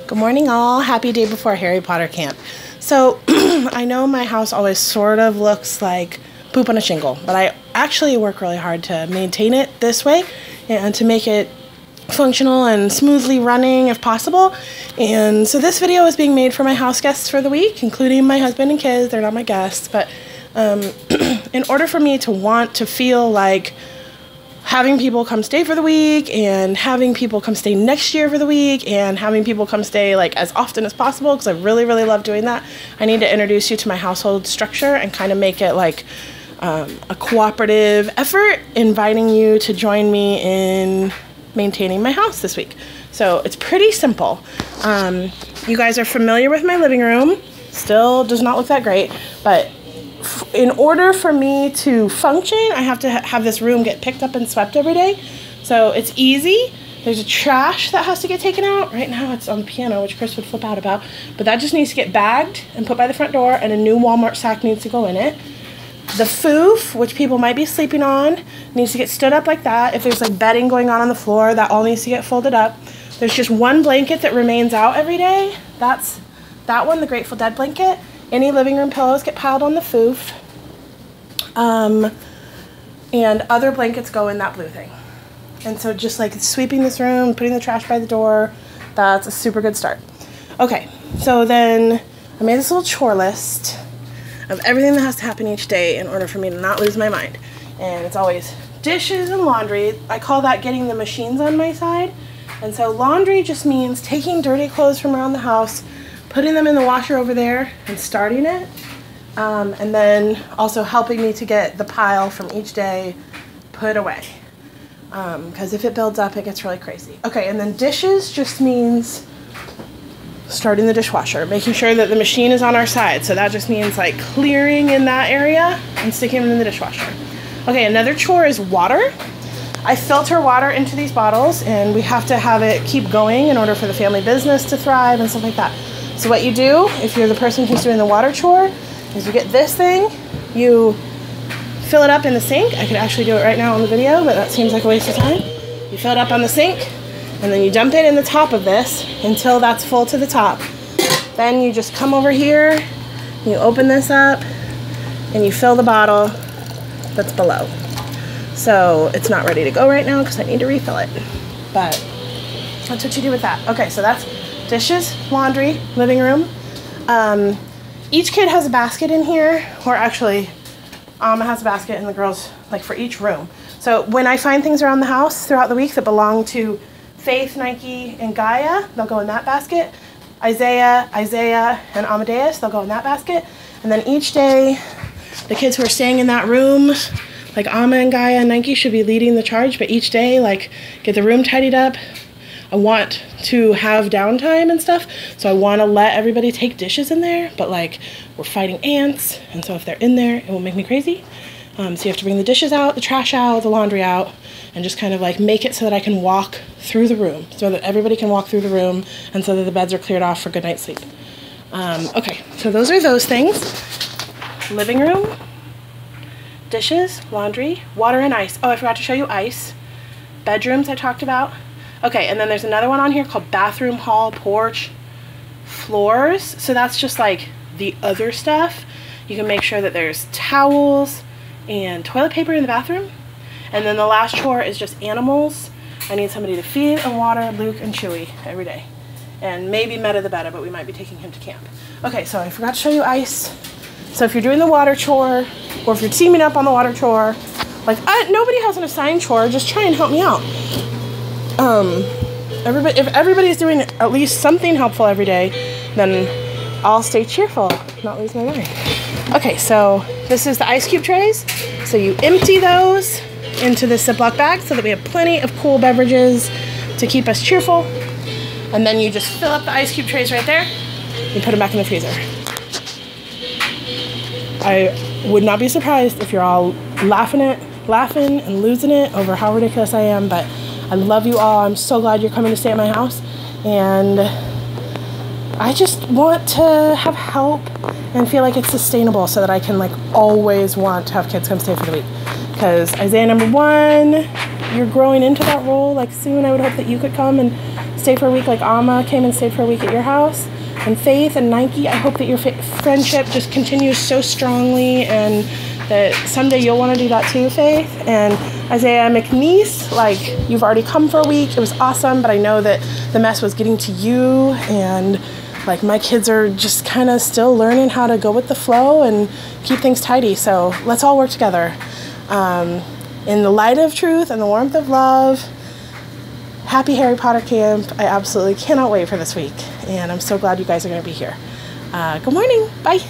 Good morning all. Happy day before Harry Potter camp. So I know my house always sort of looks like poop on a shingle, but I actually work really hard to maintain it this way and to make it functional and smoothly running if possible. And so this video is being made for my house guests for the week, including my husband and kids. They're not my guests, but in order for me to want to feel like having people come stay for the week and having people come stay next year for the week and having people come stay like as often as possible, because I really love doing that, I need to introduce you to my household structure and kind of make it like a cooperative effort, inviting you to join me in maintaining my house this week. So it's pretty simple. You guys are familiar with my living room. Still does not look that great, but in order for me to function, I have to have this room get picked up and swept every day. So it's easy. There's a trash that has to get taken out. Right now it's on the piano, which Chris would flip out about, but that just needs to get bagged and put by the front door, and a new Walmart sack needs to go in it. The foof, which people might be sleeping on, needs to get stood up like that. If there's like bedding going on the floor, that all needs to get folded up. There's just one blanket that remains out every day. That's that one, the Grateful Dead blanket. Any living room pillows get piled on the foof. And other blankets go in that blue thing. And so just like sweeping this room, putting the trash by the door, that's a super good start. Okay, so then I made this little chore list of everything that has to happen each day in order for me to not lose my mind. And it's always dishes and laundry. I call that getting the machines on my side. And so laundry just means taking dirty clothes from around the house, putting them in the washer over there and starting it. And then also helping me to get the pile from each day put away. Because if it builds up, it gets really crazy. Okay, and then dishes just means starting the dishwasher, making sure that the machine is on our side. So that just means like clearing in that area and sticking them in the dishwasher. Okay, another chore is water. I filter water into these bottles, and we have to have it keep going in order for the family business to thrive and stuff like that. So what you do, if you're the person who's doing the water chore, is you get this thing, you fill it up in the sink. I could actually do it right now on the video, but that seems like a waste of time. You fill it up on the sink, and then you dump it in the top of this until that's full to the top. Then you just come over here, you open this up, and you fill the bottle that's below. So it's not ready to go right now because I need to refill it. But that's what you do with that. Okay, so that's dishes, laundry, living room. Each kid has a basket in here, or actually Amma has a basket and the girls, like for each room. So when I find things around the house throughout the week that belong to Faith, Nike, and Gaia, they'll go in that basket. Isaiah, and Amadeus, they'll go in that basket. And then each day, the kids who are staying in that room, like Amma and Gaia and Nike, should be leading the charge, but each day, like, get the room tidied up. I want to have downtime and stuff, so I want to let everybody take dishes in there, but like we're fighting ants, and so if they're in there, it will make me crazy. So you have to bring the dishes out, the trash out, the laundry out, and just kind of like make it so that I can walk through the room, so that everybody can walk through the room, and so that the beds are cleared off for good night's sleep. Okay, so those are those things. Living room, dishes, laundry, water and ice. Oh, I forgot to show you ice. Bedrooms I talked about. Okay, and then there's another one on here called bathroom, hall, porch, floors. So that's just like the other stuff. You can make sure that there's towels and toilet paper in the bathroom. And then the last chore is just animals. I need somebody to feed and water Luke and Chewy every day. And maybe Meta the Betta, but we might be taking him to camp. Okay, so I forgot to show you ice. So if you're doing the water chore, or if you're teaming up on the water chore, like nobody has an assigned chore, just try and help me out. If everybody's doing at least something helpful every day, then I'll stay cheerful, not lose my mind. Okay, so this is the ice cube trays. So you empty those into the Ziploc bag so that we have plenty of cool beverages to keep us cheerful. And then you just fill up the ice cube trays right there and put them back in the freezer. I would not be surprised if you're all laughing and losing it over how ridiculous I am, but I love you all. I'm so glad you're coming to stay at my house, and I just want to have help and feel like it's sustainable so that I can like always want to have kids come stay for the week. Because Isaiah number 1, you're growing into that role. Like soon I would hope that you could come and stay stay for a week like Alma came and stayed for a week at your house. And Faith and Nike, I hope that your friendship just continues so strongly, and that someday you'll want to do that too, Faith. And Isaiah McNeese, like, you've already come for a week. It was awesome, but I know that the mess was getting to you, and like my kids are just kind of still learning how to go with the flow and keep things tidy. So let's all work together in the light of truth and the warmth of love. Happy Harry Potter camp. I absolutely cannot wait for this week, and I'm so glad you guys are going to be here. Good morning. Bye.